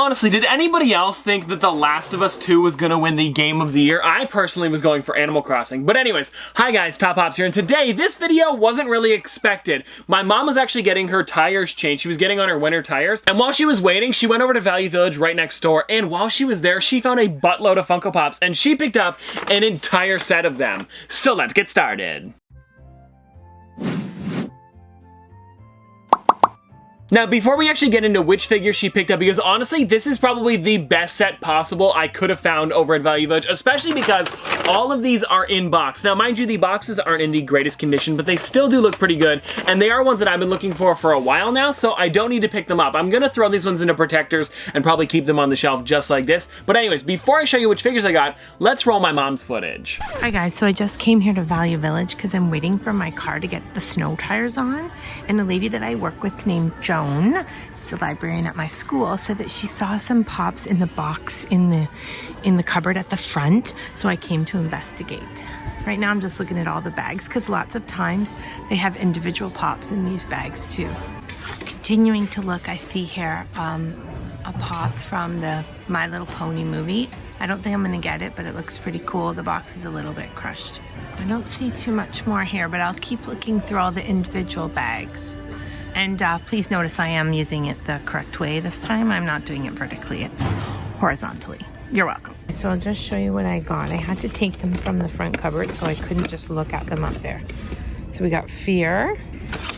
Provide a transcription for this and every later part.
honestly, did anybody else think that The Last of Us 2 was gonna win the Game of the Year? I personally was going for Animal Crossing. But anyways, hi guys, Top Pops here, and today, this video wasn't really expected. My mom was actually getting her tires changed. She was getting on her winter tires, and while she was waiting, she went over to Value Village right next door, and while she was there, she found a buttload of Funko Pops, and she picked up an entire set of them. So let's get started. Now, before we actually get into which figure she picked up, because honestly, this is probably the best set possible I could have found over at Value Village, especially because all of these are in box. Now, mind you, the boxes aren't in the greatest condition, but they still do look pretty good, and they are ones that I've been looking for a while now, so I don't need to pick them up. I'm gonna throw these ones into protectors and probably keep them on the shelf just like this. But anyways, before I show you which figures I got, let's roll my mom's footage. Hi guys, so I just came here to Value Village because I'm waiting for my car to get the snow tires on, and a lady that I work with named Joan, she's a librarian at my school, said that she saw some pops in the box in the cupboard at the front, so I came to investigate. Right now I'm just looking at all the bags because lots of times they have individual pops in these bags too. Continuing to look, I see here a pop from the My Little Pony movie. I don't think I'm gonna get it, but it looks pretty cool. The box is a little bit crushed. I don't see too much more here, but I'll keep looking through all the individual bags. And please notice I am using it the correct way this time. I'm not doing it vertically, it's horizontally. You're welcome. So I'll just show you what I got. I had to take them from the front cupboard, so I couldn't just look at them up there. So we got Fear,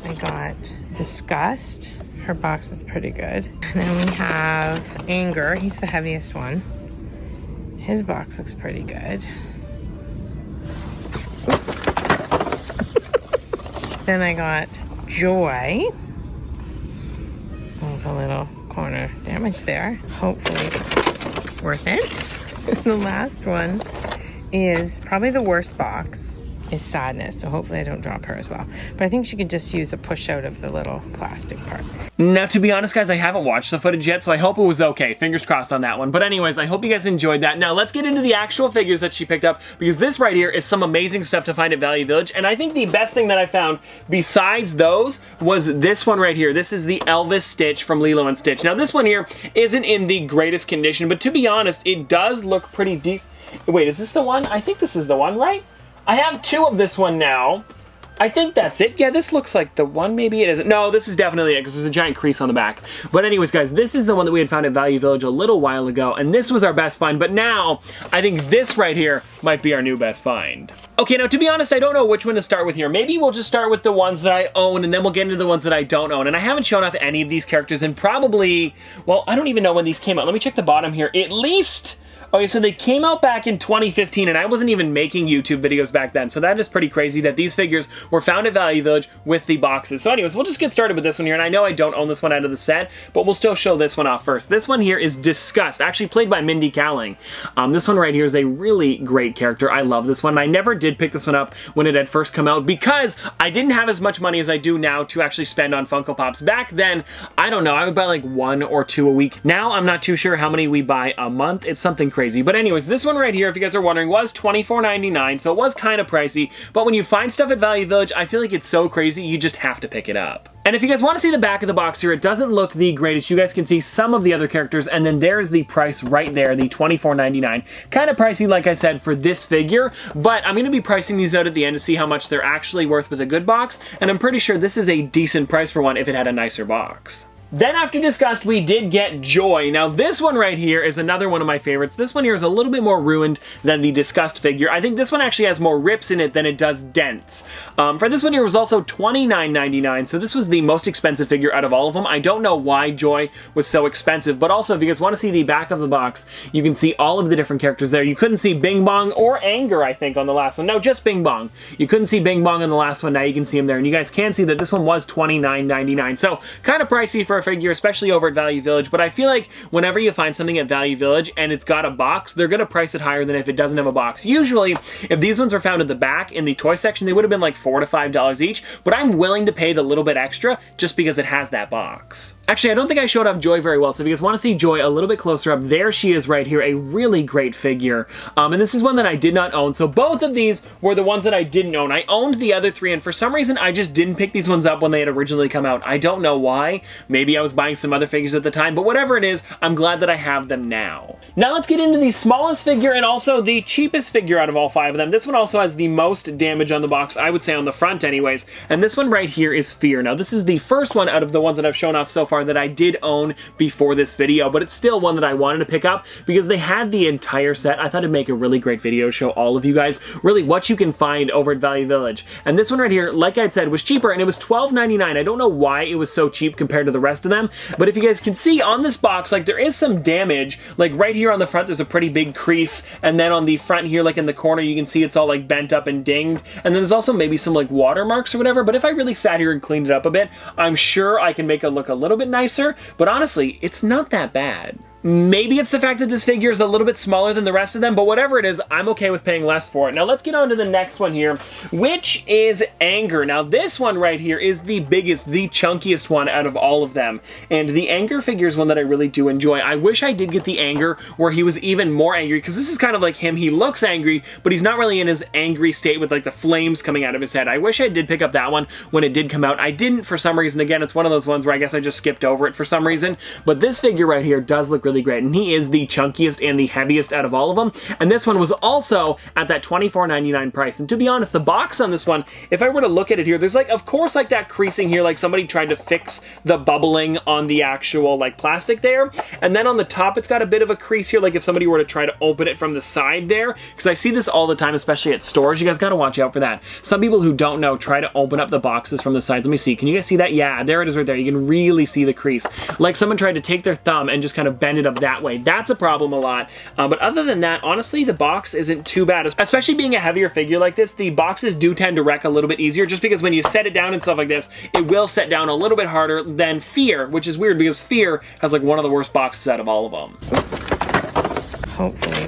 I got Disgust. Her box is pretty good. And then we have Anger, he's the heaviest one. His box looks pretty good. Then I got Joy. Oh, the little corner damage there. Hopefully worth it. The last one is probably the worst box, is Sadness, so hopefully I don't drop her as well. But I think she could just use a push out of the little plastic part. Now, to be honest, guys, I haven't watched the footage yet, so I hope it was okay. Fingers crossed on that one. But anyways, I hope you guys enjoyed that. Now, let's get into the actual figures that she picked up, because this right here is some amazing stuff to find at Value Village, and I think the best thing that I found besides those was this one right here. This is the Elvis Stitch from Lilo and Stitch. Now, this one here isn't in the greatest condition, but to be honest, it does look pretty decent. Wait, is this the one? I think this is the one, right? I have two of this one now. I think that's it. Yeah, this looks like the one. Maybe it isn't. No, this is definitely it because there's a giant crease on the back. But anyways, guys, this is the one that we had found at Value Village a little while ago, and this was our best find. But now, I think this right here might be our new best find. Okay, now to be honest, I don't know which one to start with here. Maybe we'll just start with the ones that I own, and then we'll get into the ones that I don't own. And I haven't shown off any of these characters in probably, well, I don't even know when these came out. Let me check the bottom here. At least... Okay, so they came out back in 2015, and I wasn't even making YouTube videos back then, so that is pretty crazy that these figures were found at Value Village with the boxes. So anyways, we'll just get started with this one here, and I know I don't own this one out of the set, but we'll still show this one off first. This one here is Disgust, actually played by Mindy Kaling. This one right here is a really great character. I love this one. I never did pick this one up when it had first come out because I didn't have as much money as I do now to actually spend on Funko Pops. Back then, I don't know, I would buy like 1 or 2 a week. Now, I'm not too sure how many we buy a month. It's something crazy. But anyways, this one right here, if you guys are wondering, was $24.99, so it was kind of pricey. But when you find stuff at Value Village, I feel like it's so crazy, you just have to pick it up. And if you guys want to see the back of the box here, it doesn't look the greatest. You guys can see some of the other characters, and then there's the price right there, the $24.99. Kind of pricey, like I said, for this figure, but I'm going to be pricing these out at the end to see how much they're actually worth with a good box, and I'm pretty sure this is a decent price for one if it had a nicer box. Then after Disgust, we did get Joy. Now this one right here is another one of my favorites. This one here is a little bit more ruined than the Disgust figure. I think this one actually has more rips in it than it does dents. For this one here was also $29.99, so this was the most expensive figure out of all of them. I don't know why Joy was so expensive, but also if you guys want to see the back of the box, you can see all of the different characters there. You couldn't see Bing Bong or Anger, I think, on the last one. No, just Bing Bong. You couldn't see Bing Bong on the last one. Now you can see him there, and you guys can see that this one was $29.99. So kind of pricey for a figure, especially over at Value Village, but I feel like whenever you find something at Value Village and it's got a box, they're gonna price it higher than if it doesn't have a box. Usually, if these ones were found at the back in the toy section, they would have been like $4 to $5 each, but I'm willing to pay the little bit extra just because it has that box. Actually, I don't think I showed off Joy very well, so if you guys want to see Joy a little bit closer up, there she is right here, a really great figure. And this is one that I did not own, so both of these were the ones that I didn't own. I owned the other three, and for some reason, I just didn't pick these ones up when they had originally come out. I don't know why. Maybe maybe I was buying some other figures at the time, but whatever it is, I'm glad that I have them now. Now let's get into the smallest figure and also the cheapest figure out of all 5 of them. This one also has the most damage on the box, I would say on the front anyways, and this one right here is Fear. Now this is the first one out of the ones that I've shown off so far that I did own before this video, but it's still one that I wanted to pick up because they had the entire set. I thought it'd make a really great video to show all of you guys really what you can find over at Value Village. And this one right here, like I said, was cheaper and it was $12.99. I don't know why it was so cheap compared to the rest of them, but if you guys can see on this box, like there is some damage. Like right here on the front, there's a pretty big crease, and then on the front here, like in the corner, you can see it's all like bent up and dinged, and then there's also maybe some like watermarks or whatever, but if I really sat here and cleaned it up a bit, I'm sure I can make it look a little bit nicer, but honestly, it's not that bad. Maybe it's the fact that this figure is a little bit smaller than the rest of them, but whatever it is, I'm okay with paying less for it. Now let's get on to the next one here, which is Anger. Now this one right here is the biggest, the chunkiest one out of all of them. And the Anger figure is one that I really do enjoy. I wish I did get the Anger where he was even more angry, because this is kind of like him. He looks angry, but he's not really in his angry state with like the flames coming out of his head. I wish I did pick up that one when it did come out. I didn't for some reason. Again, it's one of those ones where I guess I just skipped over it for some reason. But this figure right here does look really great, and he is the chunkiest and the heaviest out of all of them. And this one was also at that $24.99 price. And to be honest, the box on this one, if I were to look at it here, there's like, of course, like that creasing here, like somebody tried to fix the bubbling on the actual like plastic there. And then on the top, it's got a bit of a crease here, like if somebody were to try to open it from the side there, because I see this all the time, especially at stores. You guys got to watch out for that. Some people who don't know try to open up the boxes from the sides. Let me see. Can you guys see that? Yeah, there it is right there. You can really see the crease. Like someone tried to take their thumb and just kind of bend it up that way. That's a problem a lot. But other than that, honestly, the box isn't too bad. Especially being a heavier figure like this, the boxes do tend to wreck a little bit easier, just because when you set it down and stuff like this, it will set down a little bit harder than Fear, which is weird because Fear has like one of the worst boxes out of all of them. Hopefully.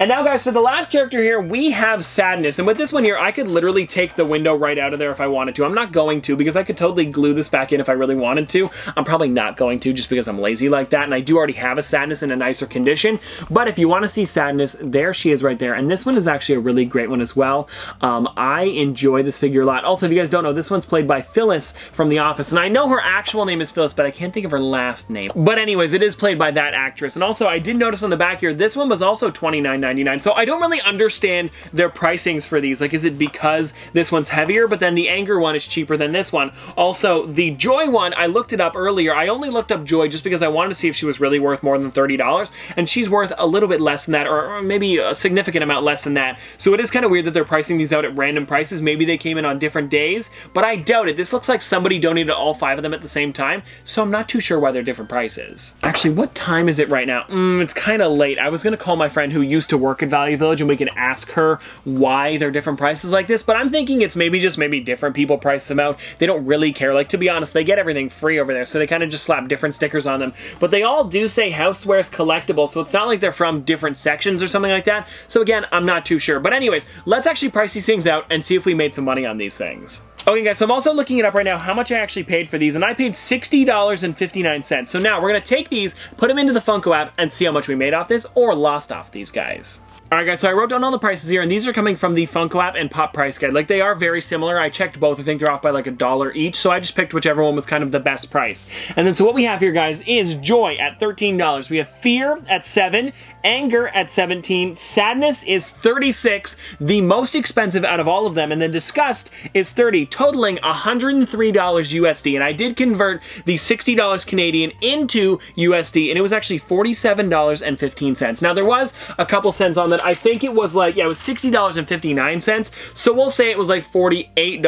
And now guys, for the last character here, we have Sadness. And with this one here, I could literally take the window right out of there if I wanted to. I'm not going to, because I could totally glue this back in if I really wanted to. I'm probably not going to, just because I'm lazy like that, and I do already have a Sadness in a nicer condition. But if you want to see Sadness, there she is right there. And this one is actually a really great one as well. I enjoy this figure a lot. Also, if you guys don't know, this one's played by Phyllis from The Office. And I know her actual name is Phyllis, but I can't think of her last name. But anyways, it is played by that actress. And also, I did notice on the back here, this one was also $29.99. So I don't really understand their pricings for these. Like, is it because this one's heavier, but then the Anger one is cheaper than this one? Also, the Joy one, I looked it up earlier. I only looked up Joy just because I wanted to see if she was really worth more than $30, and she's worth a little bit less than that, or maybe a significant amount less than that. So it is kind of weird that they're pricing these out at random prices. Maybe they came in on different days, but I doubt it. This looks like somebody donated all 5 of them at the same time, so I'm not too sure why they're different prices. Actually, what time is it right now? It's kind of late. I was going to call my friend who used to work at Value Village and we can ask her why they're different prices like this, but I'm thinking it's maybe different people price them out. They don't really care. Like, to be honest, they get everything free over there, so they kind of just slap different stickers on them. But they all do say Housewares Collectible, so it's not like they're from different sections or something like that. So again, I'm not too sure. But anyways, let's actually price these things out and see if we made some money on these things. Okay guys, so I'm also looking it up right now how much I actually paid for these, and I paid $60.59. So now we're going to take these, put them into the Funko app, and see how much we made off this or lost off these guys. Alright guys, so I wrote down all the prices here, and these are coming from the Funko app and Pop Price Guide. Like, they are very similar. I checked both. I think they're off by like $1 each, so I just picked whichever one was kind of the best price. And then so what we have here, guys, is Joy at $13. We have Fear at $7, Anger at $17, Sadness is $36, the most expensive out of all of them, and then Disgust is $30, totaling $103 USD. And I did convert the $60 Canadian into USD, and it was actually $47.15. Now, there was a couple cents on that. I think it was like, yeah, it was $60.59, so we'll say it was like $48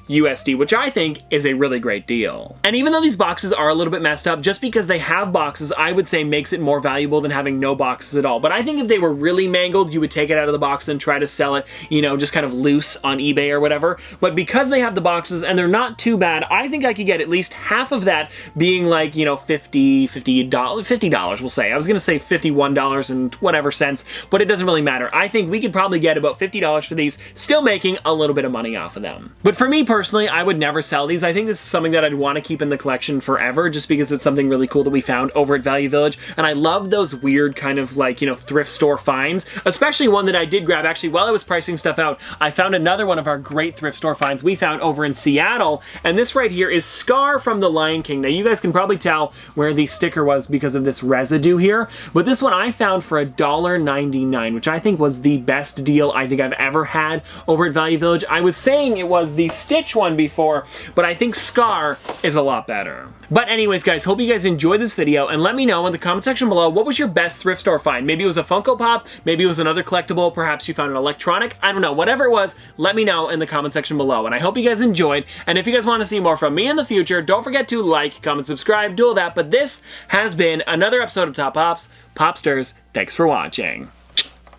USD, which I think is a really great deal. And even though these boxes are a little bit messed up, just because they have boxes, I would say makes it more valuable than having no boxes at all. But I think if they were really mangled, you would take it out of the box and try to sell it, you know, just kind of loose on eBay or whatever. But because they have the boxes and they're not too bad, I think I could get at least half of that being like, you know, $50, we'll say. I was going to say $51 and whatever cents, but it doesn't really matter. I think we could probably get about $50 for these, still making a little bit of money off of them. But for me personally, I would never sell these. I think this is something that I'd want to keep in the collection forever, just because it's something really cool that we found over at Value Village. And I love those weird kind of like, you know, thrift store finds, especially one that I did grab. Actually, while I was pricing stuff out, I found another one of our great thrift store finds we found over in Seattle, and this right here is Scar from The Lion King. Now, you guys can probably tell where the sticker was because of this residue here, but this one I found for $1.99, which I think was the best deal I think I've ever had over at Value Village. I was saying it was the Stitch one before, but I think Scar is a lot better. But anyways, guys, hope you guys enjoyed this video, and let me know in the comment section below, what was your best thrift store find? Maybe it was a Funko Pop, maybe it was another collectible, perhaps you found an electronic, I don't know, whatever it was, let me know in the comment section below. And I hope you guys enjoyed, and if you guys want to see more from me in the future, don't forget to like, comment, subscribe, do all that. But this has been another episode of Top Pops. Popsters, thanks for watching.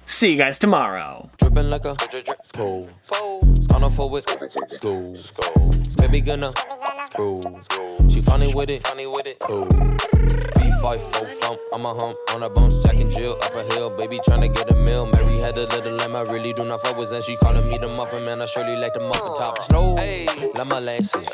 See you guys tomorrow. Dripping like a school. On a four with school. Baby gonna screw. She funny with it. Cool. V5 4 thump. I'm a hump on a bounce. Jack and Jill up a hill. Baby tryna get a meal. Mary had a little lamb. I really do not fuck with. And she calling me the muffin man. I surely like the muffin top. Snow. Like my lashes.